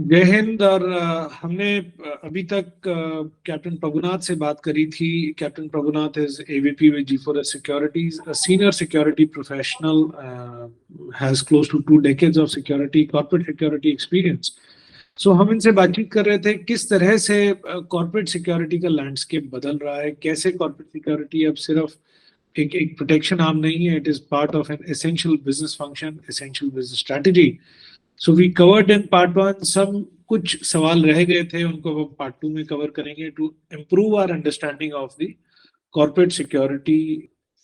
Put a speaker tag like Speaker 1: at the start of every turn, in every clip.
Speaker 1: जय हिंद। और हमने अभी तक कैप्टन प्रभुनाथ से बात करी थी। Captain Prabhunath is AVP with G4S Securities, a senior security professional, has close to 2 decades of security, corporate security experience. So हम इनसे बातचीत कर रहे थे किस तरह से कॉर्पोरेट सिक्योरिटी का लैंडस्केप बदल रहा है, कैसे कॉर्पोरेट सिक्योरिटी अब सिर्फ एक प्रोटेक्शन आर्म नहीं है, it is part of an essential business function, essential business strategy. So we covered in part 1 सब कुछ सवाल रह गए थे, उनको हम पार्ट 2 में कवर करेंगे to improve our understanding of the corporate security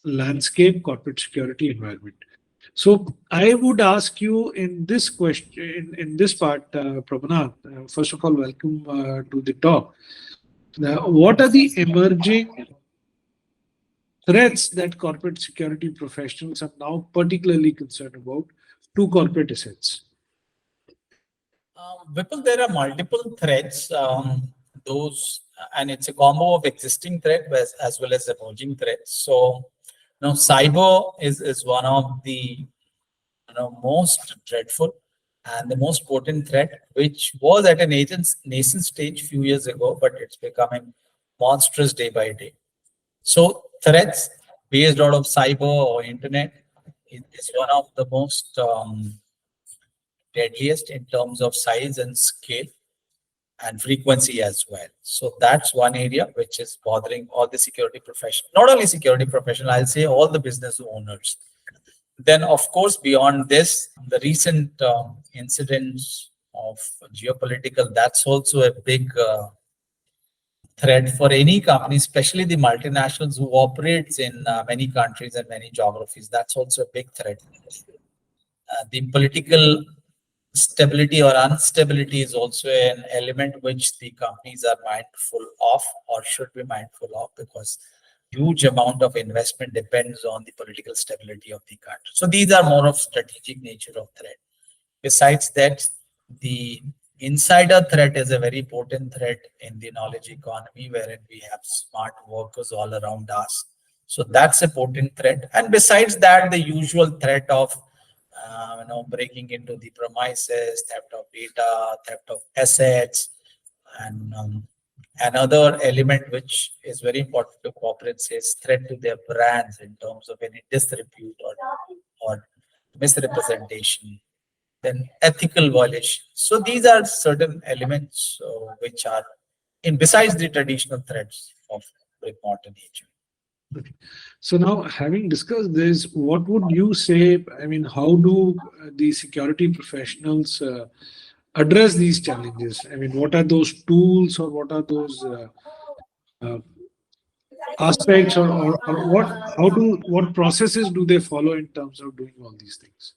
Speaker 1: landscape, corporate security environment. So I would ask you in this question, in this part, Prabhanath, first of all, welcome to the talk. What are the emerging threats that corporate security professionals are now particularly concerned about to corporate assets?
Speaker 2: Vipul, there are multiple threats. And it's a combo of existing threat as well as emerging threats. So, now cyber is one of the most dreadful and the most potent threat, which was at a nascent stage few years ago, but it's becoming monstrous day by day. So threats based out of cyber or internet is one of the most deadliest in terms of size and scale and frequency as well. So that's one area which is bothering all the security professionals, not only security professionals, I'll say all the business owners. Then, of course, beyond this, the recent incidents of geopolitical, that's also a big threat for any company, especially the multinationals who operates in many countries and many geographies. That's also a big threat. The political stability or instability is also an element which the companies are mindful of or should be mindful of, because huge amount of investment depends on the political stability of the country. So these are more of strategic nature of threat. Besides that, the insider threat is a very potent threat in the knowledge economy, wherein we have smart workers all around us. So that's a potent threat. And besides that, the usual threat of breaking into the premises, theft of data, theft of assets, and another element which is very important to corporates is threat to their brands in terms of any disrepute or misrepresentation, then ethical violation. So these are certain elements which are besides the traditional threats of very modern nature.
Speaker 1: Okay. So now, having discussed this, what would you say? I mean, how do the security professionals address these challenges? I mean, what are those tools, or what are those aspects, or what processes do they follow in terms of doing all these things?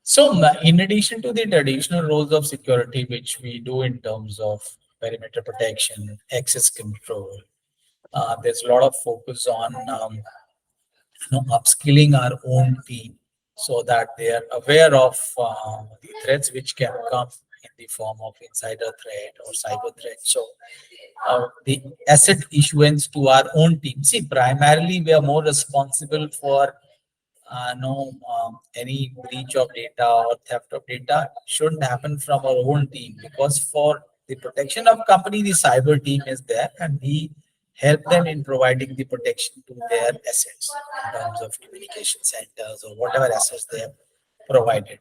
Speaker 2: So, in addition to the traditional roles of security, which we do in terms of perimeter protection, access control, there's a lot of focus on upskilling our own team so that they are aware of the threats which can come in the form of insider threat or cyber threat. So the asset issuance to our own team. See, primarily we are more responsible for any breach of data or theft of data shouldn't happen from our own team, because for the protection of company, the cyber team is there, and we help them in providing the protection to their assets in terms of communication centers or whatever assets they have provided.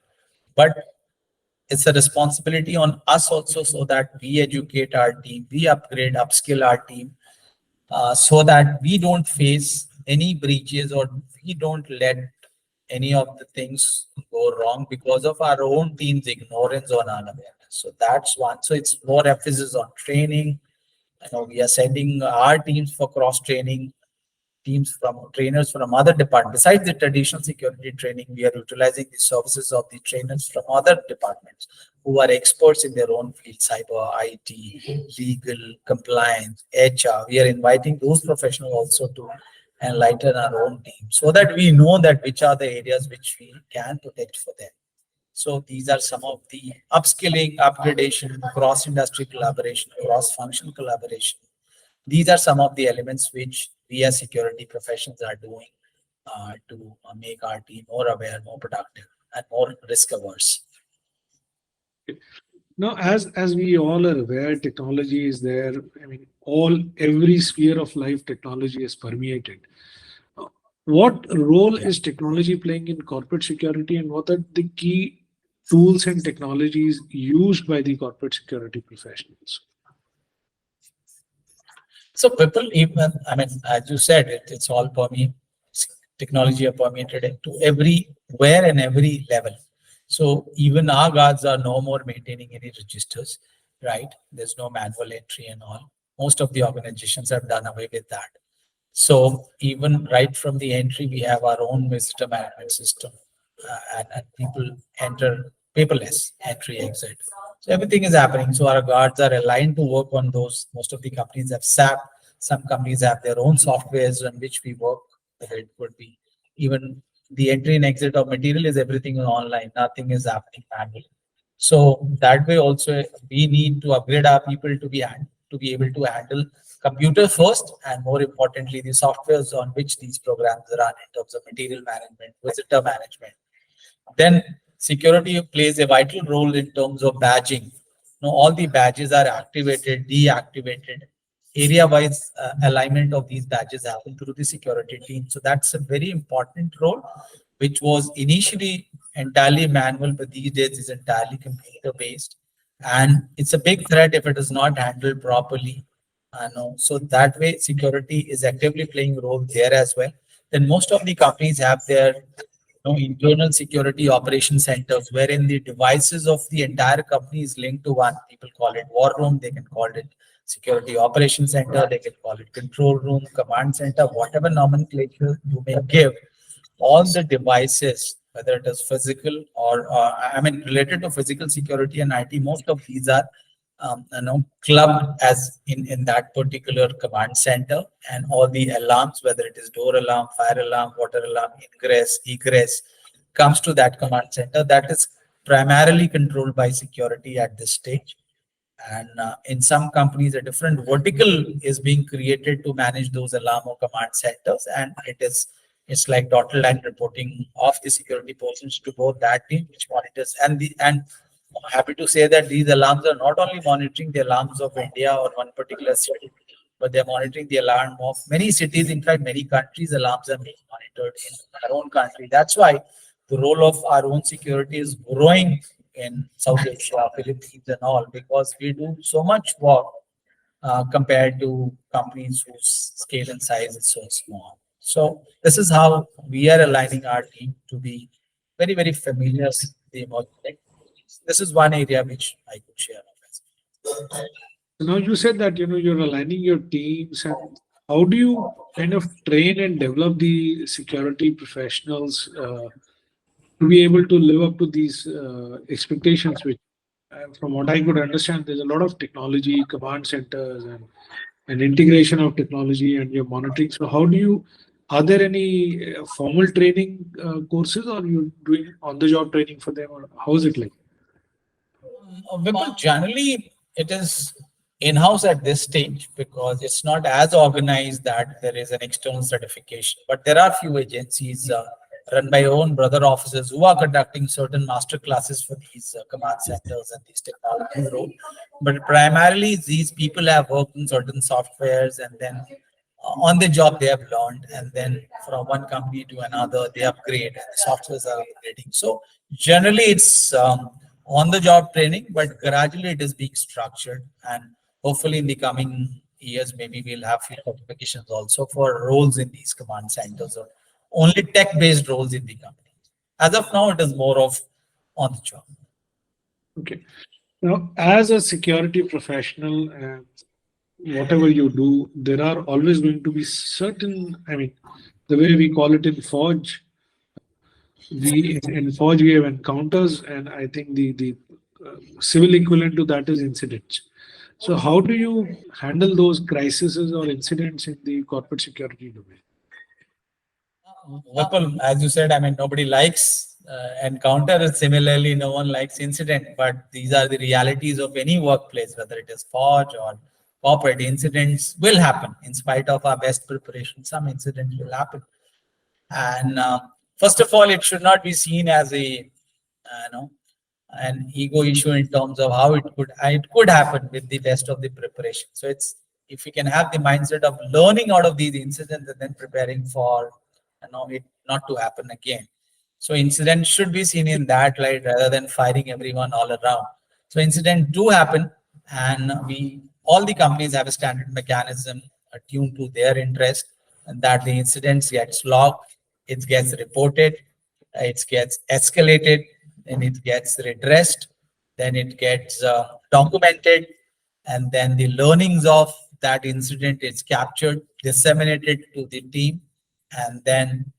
Speaker 2: But it's a responsibility on us also, so that we educate our team, we upskill our team, so that we don't face any breaches or we don't let any of the things go wrong because of our own team's ignorance or unawareness. So that's one. So it's more emphasis on training. We are sending our teams for cross training, trainers from other departments. Besides the traditional security training, we are utilizing the services of the trainers from other departments who are experts in their own field: cyber, IT, legal, compliance, HR. We are inviting those professionals also to enlighten our own team, so that we know that which are the areas which we can protect for them. So these are some of the upskilling, upgradation, cross-industry collaboration, cross-functional collaboration. These are some of the elements which we as security professionals are doing to make our team more aware, more productive, and more risk averse.
Speaker 1: Now, as we all are aware, technology is there. I mean, every sphere of life, technology is permeated. Uh, What role
Speaker 2: Yeah.
Speaker 1: is technology playing in corporate security, and what are the key tools and technologies used by the corporate security professionals?
Speaker 2: So people, even, I mean, as you said, it's all technology are permeated into everywhere and every level. So even our guards are no more maintaining any registers, right? There's no manual entry and all. Most of the organizations have done away with that. So even right from the entry, we have our own visitor management system, and people enter paperless entry exit. So everything is happening. So our guards are aligned to work on those. Most of the companies have SAP. Some companies have their own softwares on which we work. It could be even the entry and exit of material is everything online. Nothing is happening manually. So that way also we need to upgrade our people to be able to handle computer first, and more importantly the softwares on which these programs run in terms of material management, visitor management. Then security plays a vital role in terms of badging. Now all the badges are activated, deactivated. Area-wise alignment of these badges happen through the security team. So that's a very important role, which was initially entirely manual, but these days is entirely computer-based. And it's a big threat if it is not handled properly. No. So that way, security is actively playing a role there as well. Then most of the companies have their internal security operation centers wherein the devices of the entire company is linked to one. People call it war room, they can call it security operation center, they can call it control room, command center, whatever nomenclature you may give. All the devices, whether it is physical or I mean related to physical security and IT, most of these are clubbed as in that particular command center, and all the alarms, whether it is door alarm, fire alarm, water alarm, ingress, egress, comes to that command center. That is primarily controlled by security at this stage. And in some companies, a different vertical is being created to manage those alarm or command centers, and it's like dotted line reporting of the security portions to both that team which monitors and I'm happy to say that these alarms are not only monitoring the alarms of India or one particular city, but they're monitoring the alarm of many cities. In fact, many countries' alarms are being monitored in our own country. That's why the role of our own security is growing in South Asia, Philippines, and all, because we do so much work compared to companies whose scale and size is so small. So this is how we are aligning our team to be very, very familiar with the emerging technologies. This is one area which I could share.
Speaker 1: So now you said that you're aligning your teams, and how do you kind of train and develop the security professionals to be able to live up to these expectations? Which, from what I could understand, there's a lot of technology, command centers, and integration of technology, and your monitoring. So how do you? Are there any formal training courses, or you doing on-the-job training for them, or how is it like?
Speaker 2: Vipul, generally it is in-house at this stage because it's not as organized that there is an external certification. But there are few agencies run by own brother officers who are conducting certain master classes for these command centers and these technology role. But primarily these people have worked in certain softwares, and then on the job they have learned, and then from one company to another they upgrade and the softwares are upgrading. So generally it's on the job training, but gradually it is being structured, and hopefully in the coming years maybe we'll have few certifications also for roles in these command centers or only tech based roles in the company. As of now it is more of on the job.
Speaker 1: Okay. Now, as a security professional, whatever you do, there are always going to be certain, I mean, the way we call it in Forge, in Forge we have encounters, and I think the civil equivalent to that is incidents. So how do you handle those crises or incidents in the corporate security domain?
Speaker 2: Vipul, as you said, I mean, nobody likes encounter. Similarly, no one likes incident. But these are the realities of any workplace, whether it is forge or corporate. Incidents will happen in spite of our best preparation. Some incidents will happen, and first of all, it should not be seen as a, you know, an ego issue in terms of how it could happen with the best of the preparation. So it's, if we can have the mindset of learning out of these incidents and then preparing for, it not to happen again. So incidents should be seen in that light rather than firing everyone all around. So incidents do happen, and all the companies have a standard mechanism attuned to their interest, and that the incidents gets logged, it gets reported, it gets escalated, then it gets redressed, then it gets documented, and then the learnings of that incident is captured, disseminated to the team, and then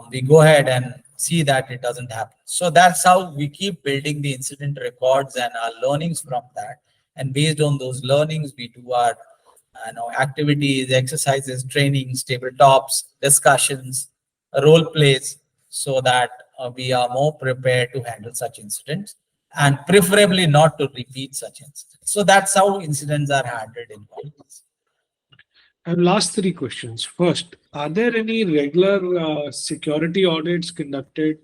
Speaker 2: we go ahead and see that it doesn't happen. So that's how we keep building the incident records and our learnings from that. And based on those learnings, we do our activities, exercises, trainings, tabletops, discussions, role plays, so that we are more prepared to handle such incidents and preferably not to repeat such incidents. So that's how incidents are handled in companies.
Speaker 1: And last three questions. First, are there any regular security audits conducted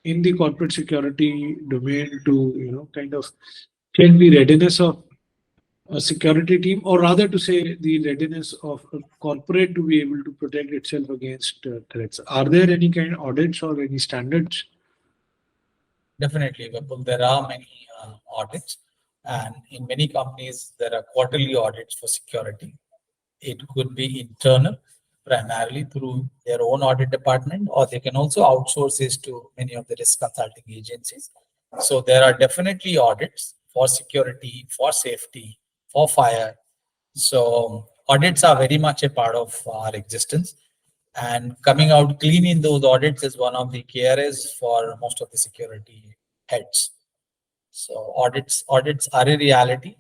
Speaker 1: in the corporate security domain to, kind of check the readiness of a security team, or rather to say the readiness of a corporate to be able to protect itself against threats? Are there any kind of audits or any standards?
Speaker 2: Definitely, Vipul, there are many audits, and in many companies, there are quarterly audits for security. It could be internal, primarily through their own audit department, or they can also outsource this to many of the risk consulting agencies. So there are definitely audits for security, for safety, for fire. So audits are very much a part of our existence, and coming out clean in those audits is one of the key areas for most of the security heads. So audits are a reality.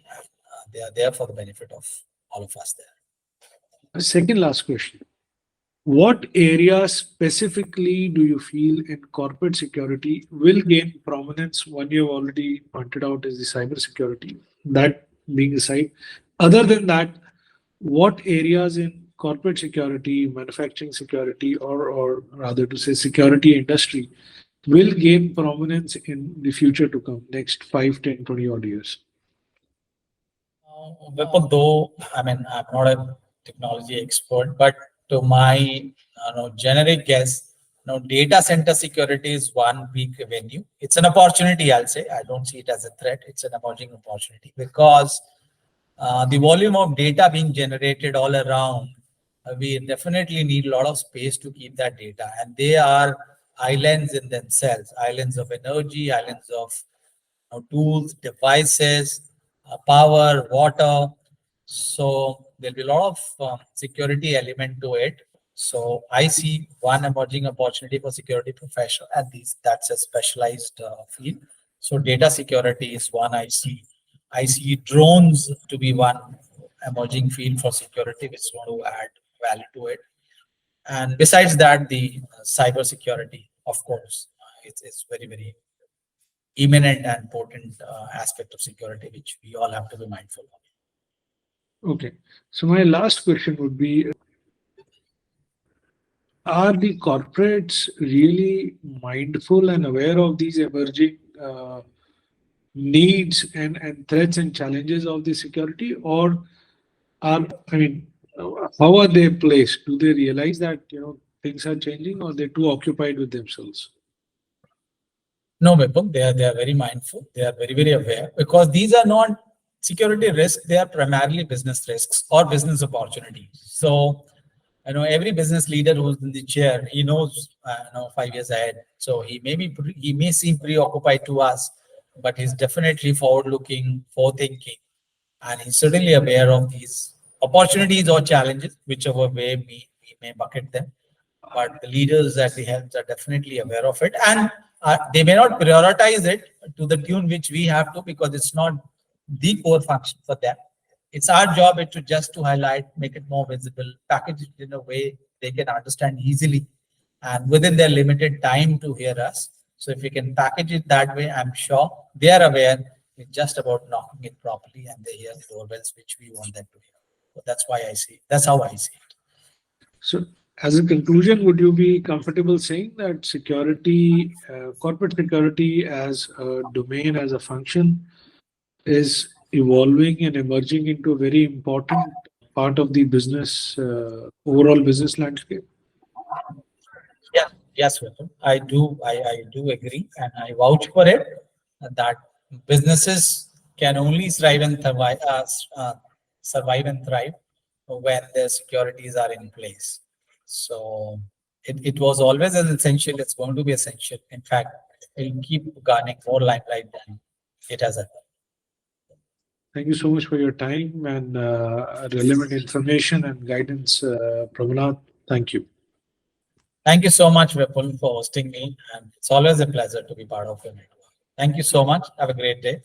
Speaker 2: They are there for the benefit of all of us there.
Speaker 1: Second last question. What areas specifically do you feel in corporate security will gain prominence? One you have already pointed out is the cyber security. That being aside, other than that, what areas in corporate security, manufacturing security, or rather to say security industry will gain prominence in the future to come, next 5, 10, 20 odd years?
Speaker 2: Vipul, though, I mean, I'm not a technology expert, but to my generic guess, data center security is one big venue. It's an opportunity, I'll say. I don't see it as a threat. It's an emerging opportunity because the volume of data being generated all around, we definitely need a lot of space to keep that data. And they are islands in themselves, islands of energy, islands of tools, devices, power, water. So there'll be a lot of security element to it. So I see one emerging opportunity for security professional, and that's a specialized field. So data security is one I see. I see drones to be one emerging field for security, which is going to add value to it. And besides that, the cyber security, of course, it's very, very imminent and potent aspect of security, which we all have to be mindful of.
Speaker 1: Okay. So my last question would be, are the corporates really mindful and aware of these emerging needs and threats and challenges of the security, or I mean, how are they placed? Do they realize that things are changing, or they're too occupied with themselves?
Speaker 2: No, Vipul, they are very mindful. They are very, very aware, because these are not security risks. They are primarily business risks or business opportunities. So, every business leader who's in the chair, he knows, 5 years ahead. So he may seem preoccupied to us, but he's definitely forward-looking, forward-thinking, and he's certainly aware of these opportunities or challenges, whichever way we may bucket them. But the leaders at the heads are definitely aware of it, and they may not prioritize it to the tune which we have to, because it's not the core function for them. It's our job to highlight, make it more visible, package it in a way they can understand easily and within their limited time to hear us. So if we can package it that way, I'm sure they are aware. It's just about knocking it properly, and they hear the doorbells which we want them to hear. So that's how I see it.
Speaker 1: So As a conclusion, would you be comfortable saying that security, corporate security as a domain, as a function, is evolving and emerging into a very important part of the business, overall business landscape?
Speaker 2: Yeah, yes, Vipul. I do agree, and I vouch for it that businesses can only survive and thrive when their securities are in place. So it was always an essential. It's going to be essential. In fact, it will keep garnering more limelight than it has ever.
Speaker 1: Thank you so much for your time and relevant information and guidance, Prabhanath. Thank you.
Speaker 2: Thank you so much, Vipul, for hosting me, and it's always a pleasure to be part of your network. Thank you so much. Have a great day.